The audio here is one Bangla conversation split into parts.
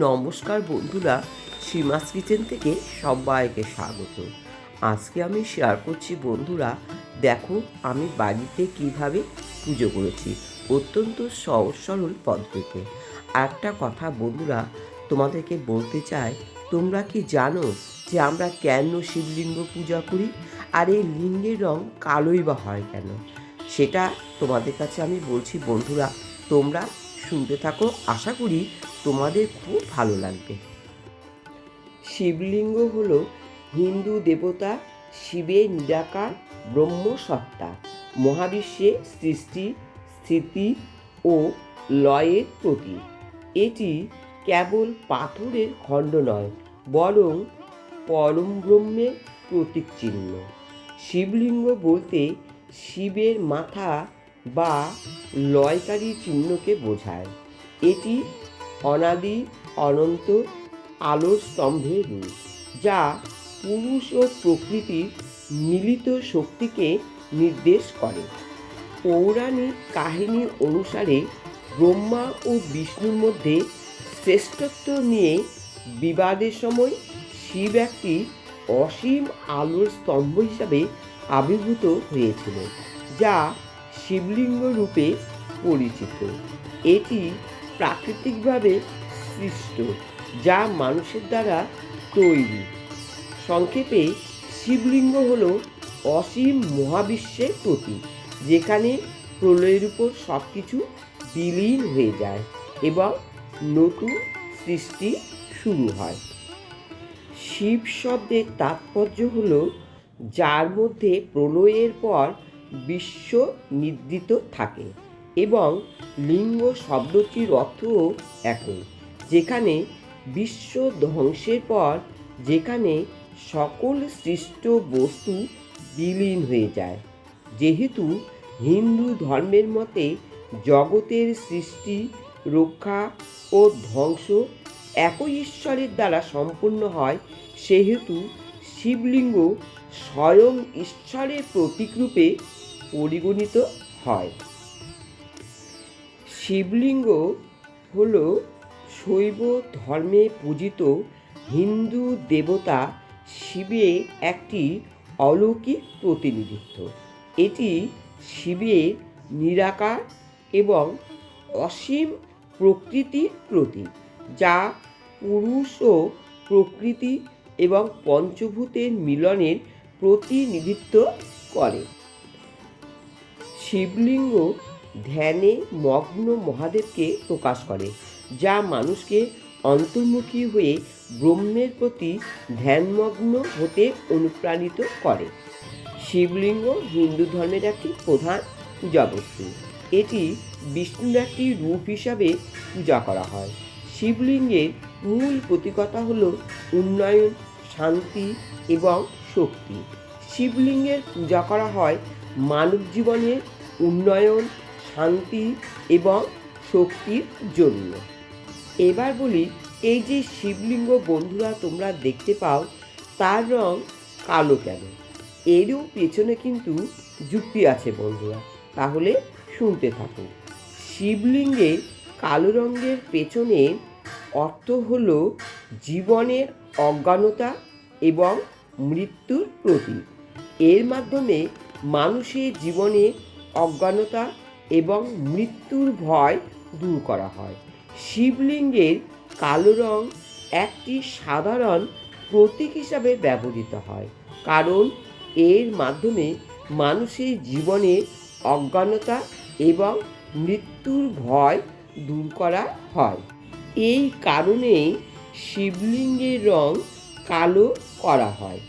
নমস্কার বন্ধুরা, সীমাস কিচেন থেকে সবাইকে স্বাগত। আজকে আমি শেয়ার করছি বন্ধুরা, দেখো আমি বাড়িতে কিভাবে পুজো করেছি অত্যন্ত সহজ সরল পদ্ধতিতে। একটা কথা বন্ধুরা তোমাদেরকে বলতে চাই, তোমরা কি জানো যে আমরা কেন শিবলিঙ্গ পূজা করি, আর এই লিঙ্গের রং কালোই বা হয় কেন? সেটা তোমাদের কাছে আমি বলছি বন্ধুরা, তোমরা শুনতে থাকো, আশা করি তোমাদের খুব ভালো লাগবে। শিবলিঙ্গ হল হিন্দু দেবতা শিবের নিরাকার ব্রহ্মসত্তা, মহাবিশ্বে সৃষ্টি, স্থিতি ও লয়ের প্রতীক। এটি কেবল পাথরের খণ্ড নয়, বরং পরম ব্রহ্মের প্রতীক চিহ্ন। শিবলিঙ্গ বলতে শিবের মাথা বা লয়কারী চিহ্নকে বোঝায়। এটি অনাদি অনন্ত আলোর স্তম্ভের রূপ, যা পুরুষ ও প্রকৃতির মিলিত শক্তিকে নির্দেশ করে। পৌরাণিক কাহিনী অনুসারে ব্রহ্মা ও বিষ্ণুর মধ্যে শ্রেষ্ঠত্ব নিয়ে বিবাদের সময় শিব একটি অসীম আলোর স্তম্ভ হিসাবে আবির্ভূত হয়েছিল, যা শিবলিঙ্গ রূপে পরিচিত। এটি প্রাকৃতিকভাবে সৃষ্ট, যা মানুষের দ্বারা তৈরি। সংক্ষেপে, শিবলিঙ্গ হল অসীম মহাবিশ্বের প্রতীক, যেখানে প্রলয়ের উপর সব কিছু বিলীন হয়ে যায় এবং নতুন সৃষ্টি শুরু হয়। শিব শব্দের তাৎপর্য হল যার মধ্যে প্রলয়ের পর বিশ্ব নিদ্রিত থাকে, এবং লিঙ্গ শব্দটির অর্থও একই, যেখানে বিশ্ব ধ্বংসের পর যেখানে সকল সৃষ্ট বস্তু বিলীন হয়ে যায়। যেহেতু হিন্দু ধর্মের মতে জগতের সৃষ্টি, রক্ষা ও ধ্বংস একই ঈশ্বরের দ্বারা সম্পূর্ণ হয়, সেহেতু শিবলিঙ্গ স্বয়ং ঈশ্বরের প্রতীকরূপে পরিগণিত হয়। শিবলিঙ্গ হল শৈব ধর্মে পূজিত হিন্দু দেবতা শিবের একটি অলৌকিক প্রতিনিধিত্ব। এটি শিবের নিরাকার এবং অসীম প্রকৃতির প্রতীক, যা পুরুষ ও প্রকৃতি এবং পঞ্চভূতের মিলনের প্রতিনিধিত্ব করে। শিবলিঙ্গ ধ্যানে মগ্ন মহাদেবকে প্রকাশ করে, যা মানুষকে অন্তর্মুখী হয়ে ব্রহ্মের প্রতি ধ্যানমগ্ন হতে অনুপ্রাণিত করে। শিবলিঙ্গ হিন্দু ধর্মের একটি প্রধান পূজাবস্তু। এটি বিষ্ণুর একটি রূপ হিসাবে পূজা করা হয়। শিবলিঙ্গের মূল প্রতীকতা হল উন্নয়ন, শান্তি এবং শক্তি। শিবলিঙ্গের পূজা করা হয় মানব জীবনের উন্নয়ন, শান্তি এবং শক্তির জন্য। এবার বলি, এই যে শিবলিঙ্গ বন্ধুরা তোমরা দেখতে পাও, তার রং কালো কেন? এরও পেছনে কিন্তু যুক্তি আছে বন্ধুরা, তাহলে শুনতে থাকুন। শিবলিঙ্গের কালো রঙের পেছনে অর্থ হল জীবনের অজ্ঞানতা এবং মৃত্যুর প্রতীক। এর মাধ্যমে মানুষের জীবনে অজ্ঞানতা এবং মৃত্যুর ভয় দূর করা হয়। শিবলিঙ্গের কালো রং একটি সাধারণ প্রতীক হিসাবে ব্যবহৃত হয়, কারণ এর মাধ্যমে মানুষের জীবনে অজ্ঞানতা এবং মৃত্যুর ভয় দূর করা হয়। এই কারণেই শিবলিঙ্গের রং কালো করা হয়।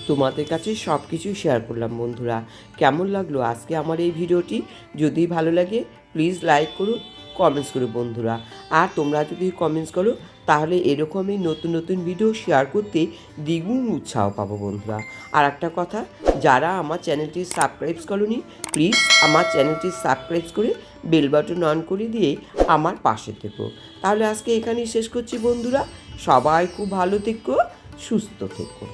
তোমাদের কাছে সব কিছু শেয়ার করলাম বন্ধুরা। কেমন লাগলো আজকে আমার এই ভিডিওটি? যদি ভালো লাগে প্লিজ লাইক করো, কমেন্টস করো বন্ধুরা। আর তোমরা যদি কমেন্টস করো তাহলে এরকমই নতুন নতুন ভিডিও শেয়ার করতে দ্বিগুণ উৎসাহ পাবো বন্ধুরা। আর একটা কথা, যারা আমার চ্যানেলটি সাবস্ক্রাইব করোনি, প্লিজ আমার চ্যানেলটি সাবস্ক্রাইব করে বেল বাটন অন করে দিয়ে আমার পাশে থেকো। তাহলে আজকে এখানেই শেষ করছি বন্ধুরা। সবাই খুব ভালো থেকো, সুস্থ থেকো।